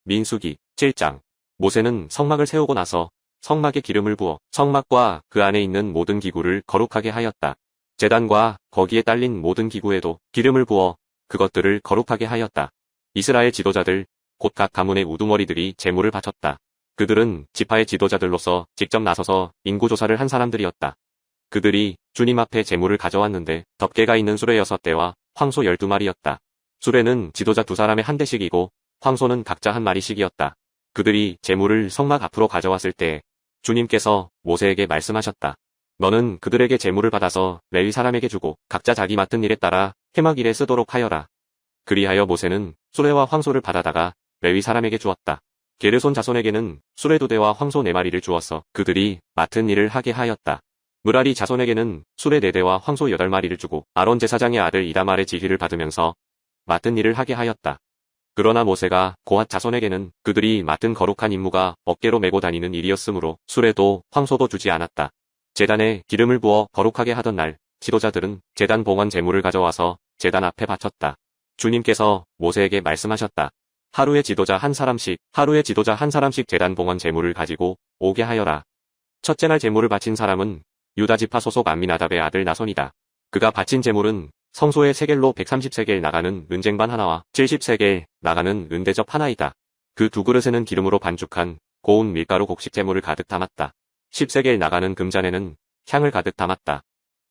민수기 7장. 모세는 성막을 세우고 나서 성막에 기름을 부어 성막과 그 안에 있는 모든 기구를 거룩하게 하였다. 제단과 거기에 딸린 모든 기구에도 기름을 부어 그것들을 거룩하게 하였다. 이스라엘 지도자들, 곧 각 가문의 우두머리들이 제물을 바쳤다. 그들은 지파의 지도자들로서 직접 나서서 인구조사를 한 사람들이었다. 그들이 주님 앞에 제물을 가져왔는데 덮개가 있는 수레 6대와 황소 12마리였다. 수레는 지도자 2사람의 한 대씩이고 황소는 각자 한 마리씩이었다. 그들이 제물을 성막 앞으로 가져왔을 때 주님께서 모세에게 말씀하셨다. 너는 그들에게 제물을 받아서 레위 사람에게 주고 각자 자기 맡은 일에 따라 회막 일에 쓰도록 하여라. 그리하여 모세는 수레와 황소를 받아다가 레위 사람에게 주었다. 게르손 자손에게는 수레 2대와 황소 4마리를 주어서 그들이 맡은 일을 하게 하였다. 므라리 자손에게는 수레 4대와 황소 8마리를 주고 아론 제사장의 아들 이다말의 지휘를 받으면서 맡은 일을 하게 하였다. 그러나 모세가 고핫 자손에게는 그들이 맡은 거룩한 임무가 어깨로 메고 다니는 일이었으므로 수레도 황소도 주지 않았다. 제단에 기름을 부어 거룩하게 하던 날 지도자들은 제단 봉헌 제물을 가져와서 제단 앞에 바쳤다. 주님께서 모세에게 말씀하셨다. 하루에 지도자 한 사람씩 제단 봉헌 제물을 가지고 오게 하여라. 첫째 날 제물을 바친 사람은 유다 지파 소속 암미나답의 아들 나손이다. 그가 바친 제물은 성소의 세겔로 130세겔 나가는 은쟁반 하나와 70세겔 나가는 은대접 하나이다. 그 2그릇에는 기름으로 반죽한 고운 밀가루 곡식 제물을 가득 담았다. 10세겔 나가는 금잔에는 향을 가득 담았다.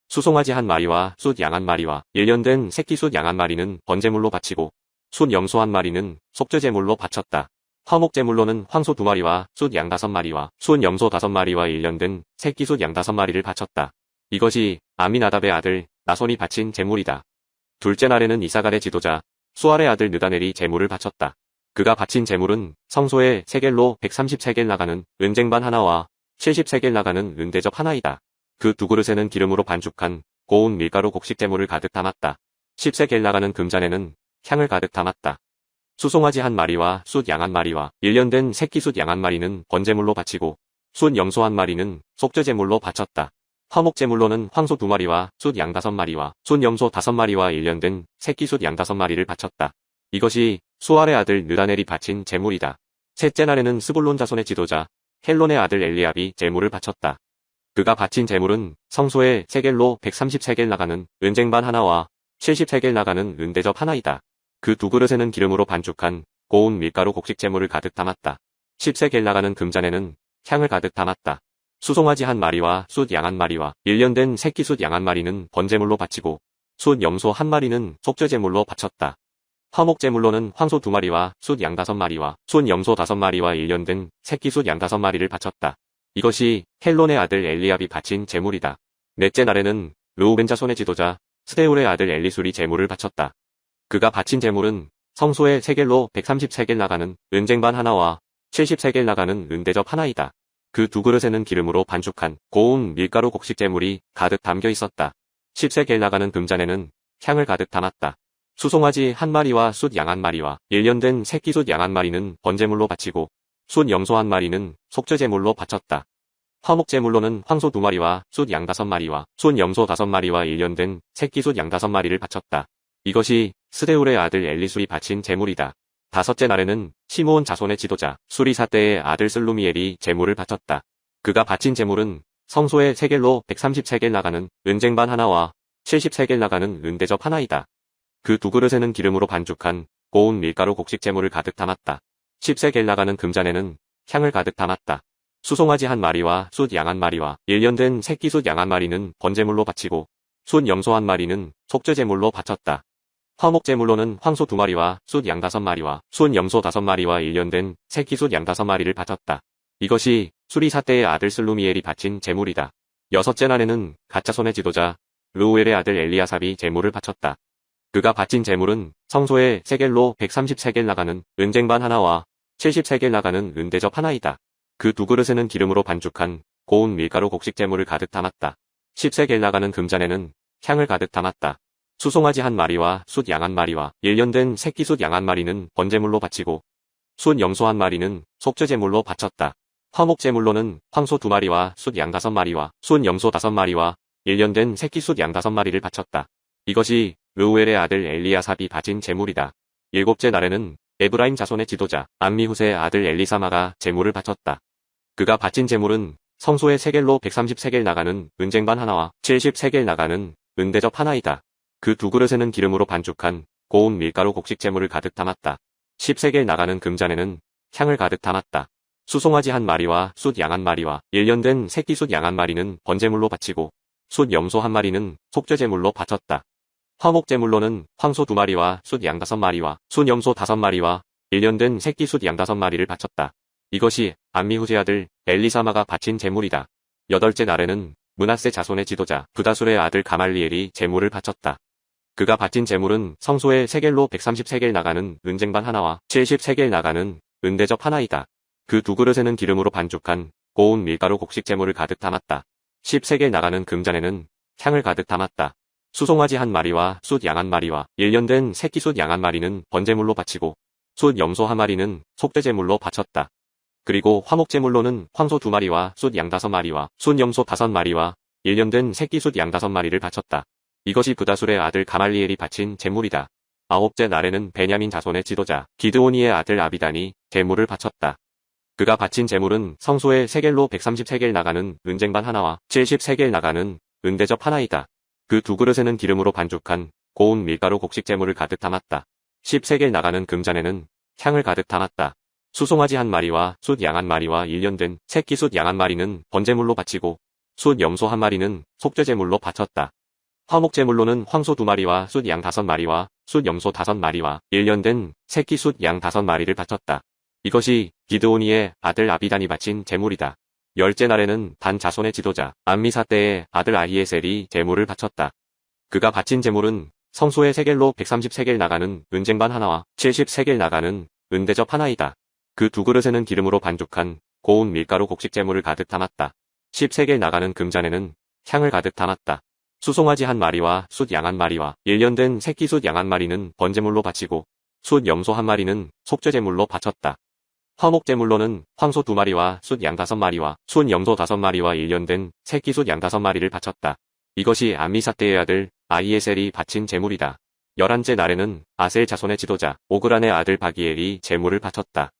수송아지 1마리와 숫 양 1마리와 1년 된 새끼 숫 양 1마리는 번제물로 바치고 숫 염소 1마리는 속죄제물로 바쳤다. 화목제물로는 황소 2마리와 숫 양 5마리와 숫 염소 5마리와 1년 된 새끼 숫 양 5마리를 바쳤다. 이것이 아미나답의 아들 나손이 바친 제물이다. 둘째 날에는 이사갈의 지도자 수알의 아들 느다넬이 제물을 바쳤다. 그가 바친 제물은 성소의 세겔로 130세겔 나가는 은쟁반 하나와 70세겔 나가는 은대접 하나이다. 그 2그릇에는 기름으로 반죽한 고운 밀가루 곡식 제물을 가득 담았다. 10세겔 나가는 금잔에는 향을 가득 담았다. 수송아지 1마리와 숫 양 1마리와 1년 된 새끼 숫 양 1마리는 번제물로 바치고 숫 염소 1마리는 속죄제물로 바쳤다. 화목제물로는 황소 2마리와 숫 양 5마리와 숫 염소 5마리와 1년 된 새끼 숫 양 5마리를 바쳤다. 이것이 수알의 아들 느다넬이 바친 제물이다. 셋째 날에는 스불론 자손의 지도자 헬론의 아들 엘리압이 제물을 바쳤다. 그가 바친 제물은 성소의 세겔로 130세겔 나가는 은쟁반 하나와 70세겔 나가는 은대접 하나이다. 그 2그릇에는 기름으로 반죽한 고운 밀가루 곡식 제물을 가득 담았다. 10세겔 나가는 금잔에는 향을 가득 담았다. 수송아지 1마리와 숫 양 1마리와 1년 된 새끼 숫 양 1마리는 번제물로 바치고 숫 염소 1마리는 속죄제물로 바쳤다. 화목제물로는 황소 2마리와 숫 양 5마리와 숫 염소 5마리와 1년 된 새끼 숫 양 5마리를 바쳤다. 이것이 헬론의 아들 엘리압이 바친 제물이다. 넷째 날에는 르우벤 자손의 지도자 스데울의 아들 엘리술이 제물을 바쳤다. 그가 바친 제물은 성소의 세겔로 130세겔 나가는 은쟁반 하나와 70세겔 나가는 은대접 하나이다. 그 2그릇에는 기름으로 반죽한 고운 밀가루 곡식 제물이 가득 담겨 있었다. 10세겔 나가는 금잔에는 향을 가득 담았다. 수송아지 1마리와 숫 양 1마리와 1년 된 새끼 숫 양 1마리는 번제물로 바치고 숫 염소 1마리는 속죄제물로 바쳤다. 화목제물로는 황소 2마리와 숫 양 5마리와 숫 염소 5마리와 1년 된 새끼 숫 양 5마리를 바쳤다. 이것이 스데울의 아들 엘리술이 바친 제물이다. 다섯째 날에는 시므온 자손의 지도자 수리사대의 아들 슬루미엘이 제물을 바쳤다. 그가 바친 제물은 성소의 세겔로 130세겔 나가는 은쟁반 하나와 70세겔 나가는 은대접 하나이다. 그 2그릇에는 기름으로 반죽한 고운 밀가루 곡식 제물을 가득 담았다. 10세겔 나가는 금잔에는 향을 가득 담았다. 수송아지 1마리와 숫 양 1마리와 1년 된 새끼 숫 양 1마리는 번제물로 바치고 숫 염소 1마리는 속죄제물로 바쳤다. 화목제물로는 황소 2마리와 숫 양 5마리와 숫 염소 5마리와 1년 된 새끼 숫 양 5마리를 바쳤다. 이것이 수리사대의 아들 슬루미엘이 바친 제물이다. 여섯째 날에는 갓자손의 지도자 르우엘의 아들 엘리아삽이 제물을 바쳤다. 그가 바친 제물은 성소의 세겔로 130세겔 나가는 은쟁반 하나와 70세겔 나가는 은대접 하나이다. 그 2그릇에는 기름으로 반죽한 고운 밀가루 곡식 제물을 가득 담았다. 10세겔 나가는 금잔에는 향을 가득 담았다. 수송아지 1마리와 숫 양 1마리와 1년 된 새끼 숫 양 1마리는 번제물로 바치고 숫 염소 1마리는 속죄제물로 바쳤다. 화목제물로는 황소 2마리와 숫 양 5마리와 숫 염소 5마리와 1년 된 새끼 숫 양 5마리를 바쳤다. 이것이 르우엘의 아들 엘리아삽이 바친 제물이다. 일곱째 날에는 에브라임 자손의 지도자 암미후세의 아들 엘리사마가 제물을 바쳤다. 그가 바친 제물은 성소의 세겔로 130세겔 나가는 은쟁반 하나와 70세겔 나가는 은대접 하나이다. 그 두 그릇에는 기름으로 반죽한 고운 밀가루 곡식 제물을 가득 담았다. 10세겔 나가는 금잔에는 향을 가득 담았다. 수송아지 한 마리와 숫 양 한 마리와 1년 된 새끼 숫 양 한 마리는 번제물로 바치고 숫 염소 한 마리는 속죄제물로 바쳤다. 화목제물로는 황소 2마리와 숫 양 5마리와 숫 염소 5마리와 1년 된 새끼 숫 양 5마리를 바쳤다. 이것이 암미후세 아들 엘리사마가 바친 제물이다. 여덟째 날에는 므낫세 자손의 지도자 브다술의 아들 가말리엘이 제물을 바쳤다. 그가 바친 제물은 성소의 세겔로 130세겔 나가는 은쟁반 하나와 70세겔 나가는 은대접 하나이다. 그 두 그릇에는 기름으로 반죽한 고운 밀가루 곡식 제물을 가득 담았다. 10세겔 나가는 금잔에는 향을 가득 담았다. 수송아지 한 마리와 숫 양 한 마리와 1년 된 새끼 숫 양 한 마리는 번제물로 바치고 숫 염소 한 마리는 속죄제물로 바쳤다. 그리고 화목제물로는 황소 2마리와 숫 양 5마리와 숫 염소 5마리와 1년 된 새끼 숫 양 5마리를 바쳤다. 이것이 브다술의 아들 가말리엘이 바친 제물이다. 아홉째 날에는 베냐민 자손의 지도자 기드오니의 아들 아비단이 제물을 바쳤다. 그가 바친 제물은 성소의 세겔로 130세겔 나가는 은쟁반 하나와 70세겔 나가는 은대접 하나이다. 그 두 그릇에는 기름으로 반죽한 고운 밀가루 곡식 제물을 가득 담았다. 10세겔 나가는 금잔에는 향을 가득 담았다. 수송아지 한 마리와 숫 양 한 마리와 1년 된 새끼 숫 양 한 마리는 번제물로 바치고 숫 염소 한 마리는 속죄제물로 바쳤다. 화목제물로는 황소 2마리와 숫 양 5마리와 숫 염소 5마리와 1년 된 새끼 숫 양 5마리를 바쳤다. 이것이 기드오니의 아들 아비단이 바친 제물이다. 열째 날에는 단 자손의 지도자 암미사떼의 아들 아히에셀이 제물을 바쳤다. 그가 바친 제물은 성소의 세겔로 130세겔 나가는 은쟁반 하나와 70세겔 나가는 은대접 하나이다. 그 두 그릇에는 기름으로 반죽한 고운 밀가루 곡식 제물을 가득 담았다. 10세겔 나가는 금잔에는 향을 가득 담았다. 수송아지 한 마리와 숫 양 한 마리와 1년 된 새끼 숫 양 한 마리는 번제물로 바치고 숫 염소 한 마리는 속죄제물로 바쳤다. 화목제물로는 황소 2마리와 숫 양 5마리와 숫 염소 5마리와 1년 된 새끼 숫 양 5마리를 바쳤다. 이것이 암미사떼의 아들 아히에셀이 바친 제물이다. 11째 날에는 아셀 자손의 지도자 오그란의 아들 바기엘이 제물을 바쳤다.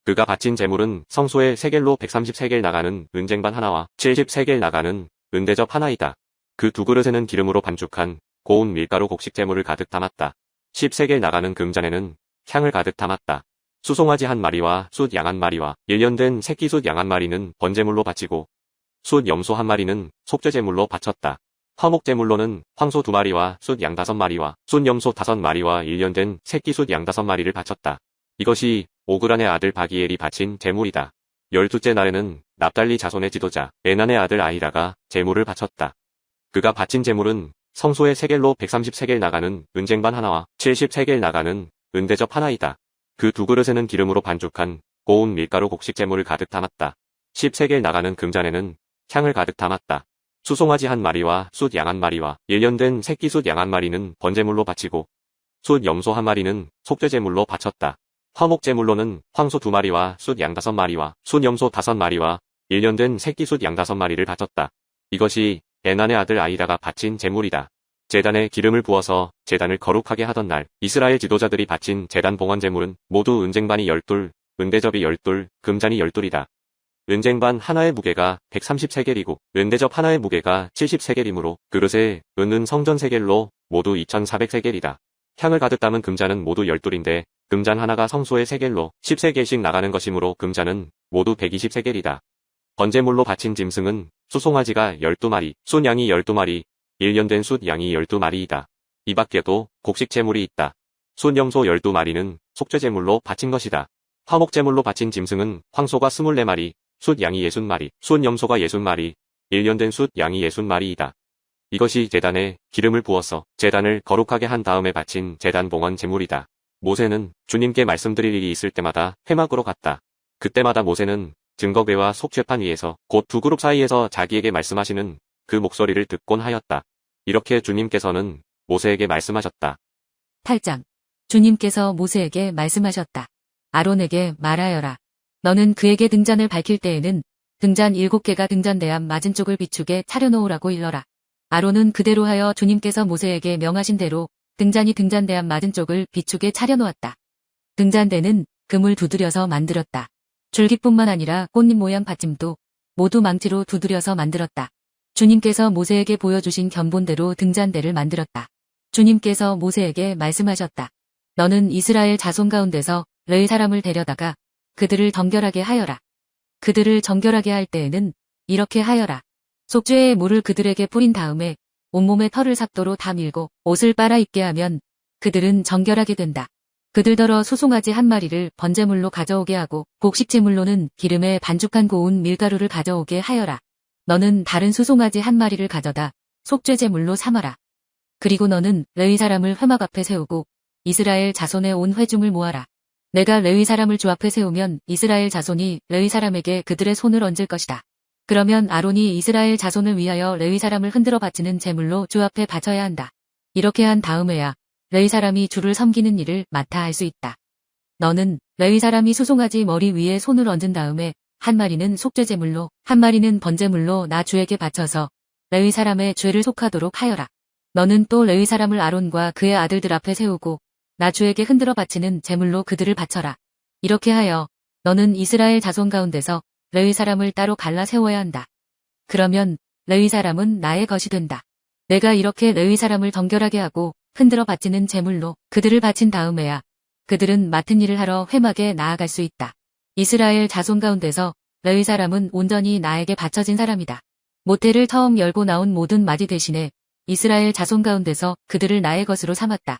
그가 바친 제물은 성소의 세겔로 130세겔 나가는 은쟁반 하나와 70세겔 나가는 은대접 하나이다. 그 두 그릇에는 기름으로 반죽한 고운 밀가루 곡식 제물을 가득 담았다. 10세겔 나가는 금잔에는 향을 가득 담았다. 수송아지 한 마리와 숫 양 한 마리와 1년 된 새끼 숫 양 한 마리는 번제물로 바치고 숫 염소 한 마리는 속죄제물로 바쳤다. 화목제물로는 황소 2마리와 숫 양 5마리와 숫 염소 5마리와 1년 된 새끼 숫 양 5마리를 바쳤다. 이것이 오그란의 아들 바기엘이 바친 제물이다. 12째 날에는 납달리 자손의 지도자 에난의 아들 아히라가 제물을 바쳤다. 그가 바친 제물은 성소의 세겔로 130세겔 나가는 은쟁반 하나와 70세겔 나가는 은대접 하나이다. 그 두 그릇에는 기름으로 반죽한 고운 밀가루 곡식 제물을 가득 담았다. 10세겔 나가는 금잔에는 향을 가득 담았다. 수송아지 한 마리와 숫 양 한 마리와 1년 된 새끼 숫 양 한 마리는 번제물로 바치고 숫 염소 한 마리는 속죄제물로 바쳤다. 화목제물로는 황소 2마리와 숫 양 5마리와 숫 염소 5마리와 1년 된 새끼 숫 양 5마리를 바쳤다. 이것이 에난의 아들 아히라가 바친 제물이다. 제단에 기름을 부어서 제단을 거룩하게 하던 날 이스라엘 지도자들이 바친 제단 봉헌 제물은 모두 은쟁반이 10돌, 은대접이 10돌, 금잔이 10돌이다. 은쟁반 하나의 무게가 130세겔이고 은대접 하나의 무게가 70세겔이므로 그릇에 은은 성전 세겔로 모두 2400세겔이다. 향을 가득 담은 금잔은 모두 10돌인데 금잔 하나가 성소의 세겔로 10세겔씩 나가는 것이므로 금잔은 모두 120세겔이다. 번제물로 바친 짐승은 수송아지가 12마리, 숫 양이 12마리, 1년 된 숫 양이 12마리이다. 이 밖에도 곡식 제물이 있다. 숫 염소 12마리는 속죄제물로 바친 것이다. 화목제물로 바친 짐승은 황소가 24마리, 숫 양이 60마리, 숫 염소가 60마리, 1년 된 숫 양이 60마리이다. 이것이 제단에 기름을 부어서 제단을 거룩하게 한 다음에 바친 제단 봉헌 제물이다. 모세는 주님께 말씀드릴 일이 있을 때마다 회막으로 갔다. 그때마다 모세는 증거궤와 속죄판 위에서 곧 두 그룹 사이에서 자기에게 말씀하시는 그 목소리를 듣곤 하였다. 이렇게 주님께서는 모세에게 말씀하셨다. 8장. 주님께서 모세에게 말씀하셨다. 아론에게 말하여라. 너는 그에게 등잔을 밝힐 때에는 등잔 7개가 등잔대암 맞은쪽을 비추게 차려놓으라고 일러라. 아론은 그대로 하여 주님께서 모세에게 명하신 대로 등잔이 등잔대암 맞은쪽을 비추게 차려놓았다. 등잔대는 금을 두드려서 만들었다. 줄기뿐만 아니라 꽃잎 모양 받침도 모두 망치로 두드려서 만들었다. 주님께서 모세에게 보여주신 견본대로 등잔대를 만들었다. 주님께서 모세에게 말씀하셨다. 너는 이스라엘 자손 가운데서 레위 사람을 데려다가 그들을 정결하게 하여라. 그들을 정결하게 할 때에는 이렇게 하여라. 속죄의 물을 그들에게 뿌린 다음에 온몸에 털을 삭도로 다 밀고 옷을 빨아 입게 하면 그들은 정결하게 된다. 그들더러 수송아지 한 마리를 번제물로 가져오게 하고 곡식제물로는 기름에 반죽한 고운 밀가루를 가져오게 하여라. 너는 다른 수송아지 한 마리를 가져다 속죄제물로 삼아라. 그리고 너는 레위 사람을 회막 앞에 세우고 이스라엘 자손의 온 회중을 모아라. 내가 레위 사람을 주 앞에 세우면 이스라엘 자손이 레위 사람에게 그들의 손을 얹을 것이다. 그러면 아론이 이스라엘 자손을 위하여 레위 사람을 흔들어 바치는 제물로 주 앞에 바쳐야 한다. 이렇게 한 다음에야 레위 사람이 주를 섬기는 일을 맡아 할 수 있다. 너는 레위 사람이 수송아지 머리 위에 손을 얹은 다음에 한 마리는 속죄제물로 한 마리는 번제물로 나 주에게 바쳐서 레위 사람의 죄를 속하도록 하여라. 너는 또 레위 사람을 아론과 그의 아들들 앞에 세우고 나 주에게 흔들어 바치는 제물로 그들을 바쳐라. 이렇게 하여 너는 이스라엘 자손 가운데서 레위 사람을 따로 갈라 세워야 한다. 그러면 레위 사람은 나의 것이 된다. 내가 이렇게 레위 사람을 정결하게 하고 흔들어 바치는 제물로 그들을 바친 다음에야 그들은 맡은 일을 하러 회막에 나아갈 수 있다. 이스라엘 자손 가운데서 레위 사람은 온전히 나에게 바쳐진 사람이다. 모태를 처음 열고 나온 모든 마디 대신에 이스라엘 자손 가운데서 그들을 나의 것으로 삼았다.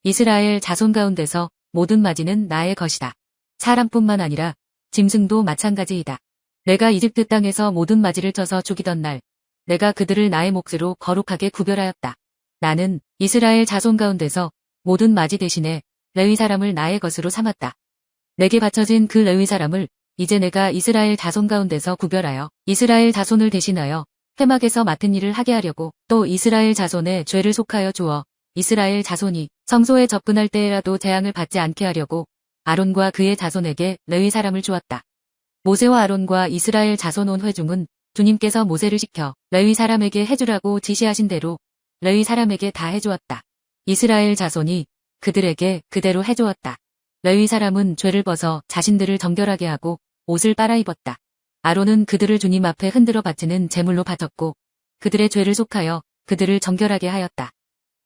이스라엘 자손 가운데서 모든 마지는 나의 것이다. 사람뿐만 아니라 짐승도 마찬가지이다. 내가 이집트 땅에서 모든 마지를 쳐서 죽이던 날 내가 그들을 나의 몫으로 거룩하게 구별하였다. 나는 이스라엘 자손 가운데서 모든 마지 대신에 레위 사람을 나의 것으로 삼았다. 내게 바쳐진 그 레위 사람을 이제 내가 이스라엘 자손 가운데서 구별하여 이스라엘 자손을 대신하여 회막에서 맡은 일을 하게 하려고 또 이스라엘 자손의 죄를 속하여 주어 이스라엘 자손이 성소에 접근할 때에라도 재앙을 받지 않게 하려고 아론과 그의 자손에게 레위 사람을 주었다. 모세와 아론과 이스라엘 자손 온 회중은 주님께서 모세를 시켜 레위 사람에게 해주라고 지시하신 대로 레위 사람에게 다 해주었다. 이스라엘 자손이 그들에게 그대로 해주었다. 레위 사람은 죄를 벗어 자신들을 정결하게 하고 옷을 빨아 입었다. 아론은 그들을 주님 앞에 흔들어 바치는 제물로 바쳤고 그들의 죄를 속하여 그들을 정결하게 하였다.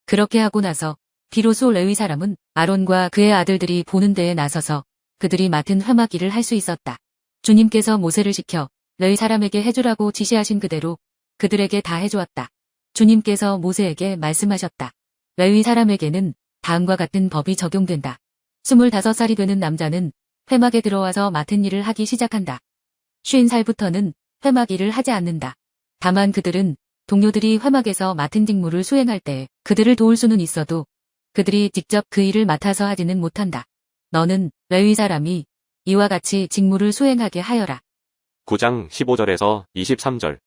그렇게 하고 나서 비로소 레위 사람은 아론과 그의 아들들이 보는 데에 나서서 그들이 맡은 회막 일을 할 수 있었다. 주님께서 모세를 시켜 레위 사람에게 해주라고 지시하신 그대로 그들에게 다 해주었다. 주님께서 모세에게 말씀하셨다. 레위 사람에게는 다음과 같은 법이 적용된다. 25살이 되는 남자는 회막에 들어와서 맡은 일을 하기 시작한다. 50살부터는 회막 일을 하지 않는다. 다만 그들은 동료들이 회막에서 맡은 직무를 수행할 때 그들을 도울 수는 있어도 그들이 직접 그 일을 맡아서 하지는 못한다. 너는 레위 사람이 이와 같이 직무를 수행하게 하여라. 9장 15절에서 23절.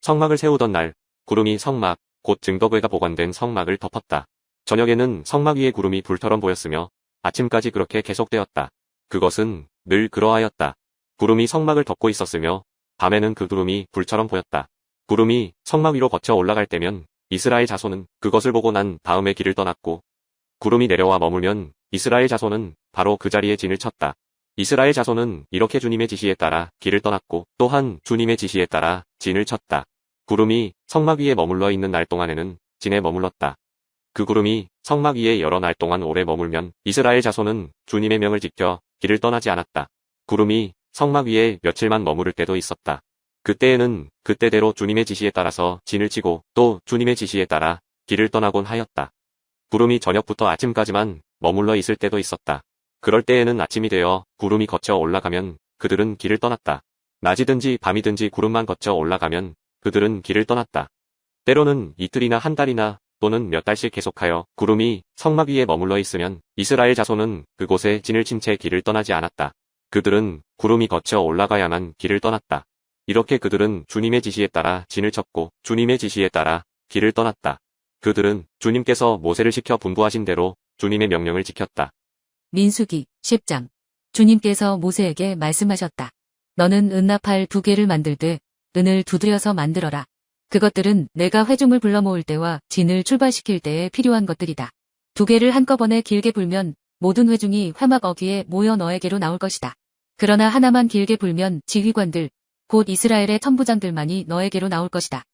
성막을 세우던 날 구름이 성막, 곧 증거궤가 보관된 성막을 덮었다. 저녁에는 성막 위에 구름이 불처럼 보였으며 아침까지 그렇게 계속되었다. 그것은 늘 그러하였다. 구름이 성막을 덮고 있었으며 밤에는 그 구름이 불처럼 보였다. 구름이 성막 위로 거쳐 올라갈 때면 이스라엘 자손은 그것을 보고 난 다음에 길을 떠났고 구름이 내려와 머물면 이스라엘 자손은 바로 그 자리에 진을 쳤다. 이스라엘 자손은 이렇게 주님의 지시에 따라 길을 떠났고 또한 주님의 지시에 따라 진을 쳤다. 구름이 성막 위에 머물러 있는 날 동안에는 진에 머물렀다. 그 구름이 성막 위에 여러 날 동안 오래 머물면 이스라엘 자손은 주님의 명을 지켜 길을 떠나지 않았다. 구름이 성막 위에 며칠만 머무를 때도 있었다. 그때에는 그때대로 주님의 지시에 따라서 진을 치고 또 주님의 지시에 따라 길을 떠나곤 하였다. 구름이 저녁부터 아침까지만 머물러 있을 때도 있었다. 그럴 때에는 아침이 되어 구름이 거쳐 올라가면 그들은 길을 떠났다. 낮이든지 밤이든지 구름만 거쳐 올라가면 그들은 길을 떠났다. 때로는 이틀이나 한 달이나 또는 몇 달씩 계속하여 구름이 성막 위에 머물러 있으면 이스라엘 자손은 그곳에 진을 친 채 길을 떠나지 않았다. 그들은 구름이 거쳐 올라가야만 길을 떠났다. 이렇게 그들은 주님의 지시에 따라 진을 쳤고 주님의 지시에 따라 길을 떠났다. 그들은 주님께서 모세를 시켜 분부하신 대로 주님의 명령을 지켰다. 민수기 10장. 주님께서 모세에게 말씀하셨다. 너는 은나팔 2개를 만들되 은을 두드려서 만들어라. 그것들은 내가 회중을 불러 모을 때와 진을 출발시킬 때에 필요한 것들이다. 2개를 한꺼번에 길게 불면 모든 회중이 회막 어귀에 모여 너에게로 나올 것이다. 그러나 하나만 길게 불면 지휘관들, 곧 이스라엘의 천부장들만이 너에게로 나올 것이다.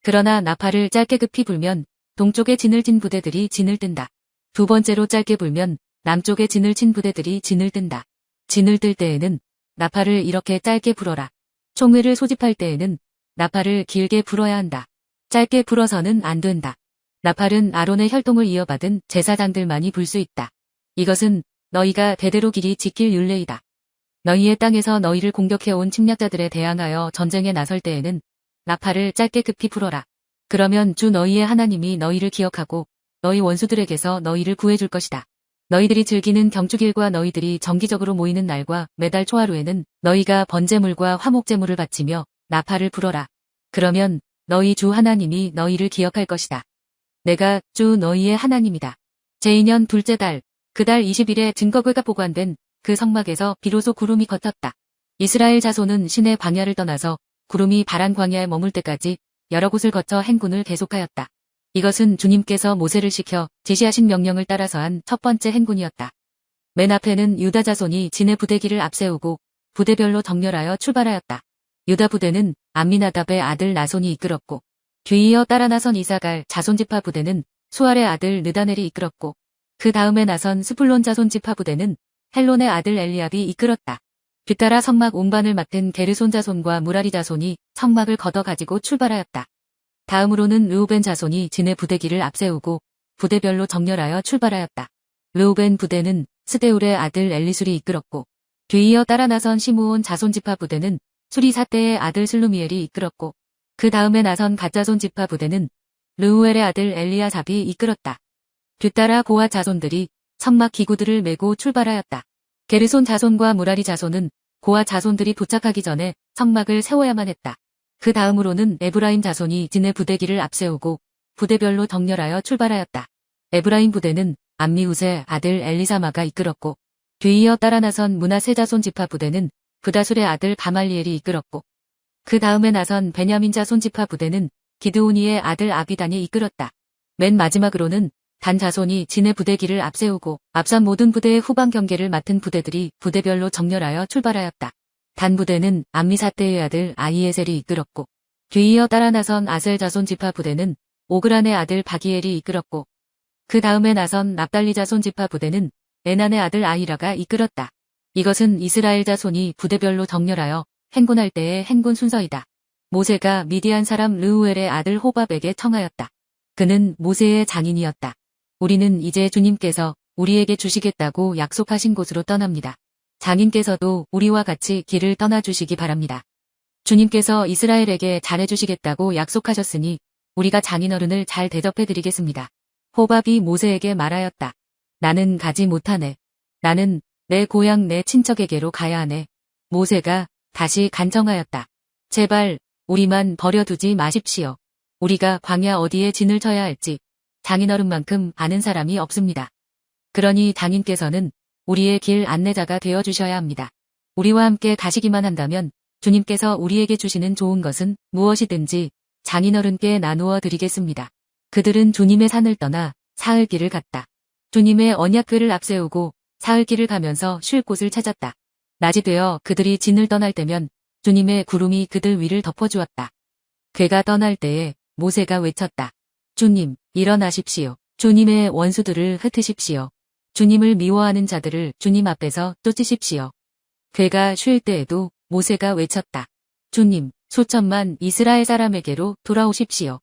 그러나 나팔을 짧게 급히 불면 동쪽에 진을 친 부대들이 진을 뜬다. 두 번째로 짧게 불면 남쪽에 진을 친 부대들이 진을 뜬다. 진을 뜰 때에는 나팔을 이렇게 짧게 불어라. 총회를 소집할 때에는 나팔을 길게 불어야 한다. 짧게 불어서는 안 된다. 나팔은 아론의 혈통을 이어받은 제사장들만이 불 수 있다. 이것은 너희가 대대로 길이 지킬 율례이다. 너희의 땅에서 너희를 공격해온 침략자들에 대항하여 전쟁에 나설 때에는 나팔을 짧게 급히 불어라. 그러면 주 너희의 하나님이 너희를 기억하고 너희 원수들에게서 너희를 구해줄 것이다. 너희들이 즐기는 경축일과 너희들이 정기적으로 모이는 날과 매달 초하루에는 너희가 번제물과 화목제물을 바치며 나팔을 불어라. 그러면 너희 주 하나님이 너희를 기억할 것이다. 내가 주 너희의 하나님이다. 제2년 둘째 달, 그 달 20일에 증거궤가 보관된 그 성막에서 비로소 구름이 걷혔다. 이스라엘 자손은 신의 광야를 떠나서 구름이 바란 광야에 머물 때까지 여러 곳을 거쳐 행군을 계속하였다. 이것은 주님께서 모세를 시켜 지시하신 명령을 따라서 한 첫 번째 행군이었다. 맨 앞에는 유다 자손이 진의 부대기를 앞세우고 부대별로 정렬하여 출발하였다. 유다 부대는 암미나답의 아들 나손이 이끌었고 뒤이어 따라 나선 이사갈 자손 지파 부대는 수알의 아들 느다넬이 이끌었고 그 다음에 나선 스불론 자손 지파 부대는 헬론의 아들 엘리압이 이끌었다. 뒤따라 성막 운반을 맡은 게르손 자손과 무라리 자손이 성막을 걷어 가지고 출발하였다. 다음으로는 르우벤 자손이 진의 부대기를 앞세우고 부대별로 정렬하여 출발하였다. 르우벤 부대는 스데울의 아들 엘리술이 이끌었고 뒤이어 따라 나선 시므온 자손 지파 부대는 수리사떼의 아들 슬루미엘이 이끌었고 그 다음에 나선 갓자손 지파 부대는 르우엘의 아들 엘리야삽이 이끌었다. 뒤따라 고앗 자손들이 성막 기구들을 메고 출발하였다. 게르손 자손과 무라리 자손은 고앗 자손들이 도착하기 전에 성막을 세워야만 했다. 그 다음으로는 에브라임 자손이 진의 부대기를 앞세우고 부대별로 정렬하여 출발하였다. 에브라임 부대는 암미우스의 아들 엘리사마가 이끌었고 뒤이어 따라 나선 므낫세 자손 지파 부대는 브다술의 아들 가말리엘이 이끌었고 그 다음에 나선 베냐민 자손 지파 부대는 기드오니의 아들 아비단이 이끌었다. 맨 마지막으로는 단 자손이 진의 부대기를 앞세우고 앞선 모든 부대의 후방 경계를 맡은 부대들이 부대별로 정렬하여 출발하였다. 단 부대는 암미사떼의 아들 아히에셀이 이끌었고 뒤이어 따라 나선 아셀 자손 지파 부대는 오그란의 아들 바기엘이 이끌었고 그 다음에 나선 납달리 자손 지파 부대는 에난의 아들 아히라가 이끌었다. 이것은 이스라엘 자손이 부대별로 정렬하여 행군할 때의 행군 순서이다. 모세가 미디안 사람 르우엘의 아들 호밥에게 청하였다. 그는 모세의 장인이었다. 우리는 이제 주님께서 우리에게 주시겠다고 약속하신 곳으로 떠납니다. 장인께서도 우리와 같이 길을 떠나주시기 바랍니다. 주님께서 이스라엘에게 잘해주시겠다고 약속하셨으니 우리가 장인어른을 잘 대접해드리겠습니다. 호밥이 모세에게 말하였다. 나는 가지 못하네. 나는 내 고향 내 친척에게로 가야 하네. 모세가 다시 간청하였다. 제발 우리만 버려두지 마십시오. 우리가 광야 어디에 진을 쳐야 할지 장인어른만큼 아는 사람이 없습니다. 그러니 장인께서는 우리의 길 안내자가 되어주셔야 합니다. 우리와 함께 가시기만 한다면 주님께서 우리에게 주시는 좋은 것은 무엇이든지 장인어른께 나누어 드리겠습니다. 그들은 주님의 산을 떠나 사흘길을 갔다. 주님의 언약궤를 앞세우고 사흘길을 가면서 쉴 곳을 찾았다. 낮이 되어 그들이 진을 떠날 때면 주님의 구름이 그들 위를 덮어주었다. 궤가 떠날 때에 모세가 외쳤다. 주님, 일어나십시오. 주님의 원수들을 흩으십시오. 주님을 미워하는 자들을 주님 앞에서 쫓으십시오. 궤가 쉴 때에도 모세가 외쳤다. 주님, 수천만 이스라엘 사람에게로 돌아오십시오.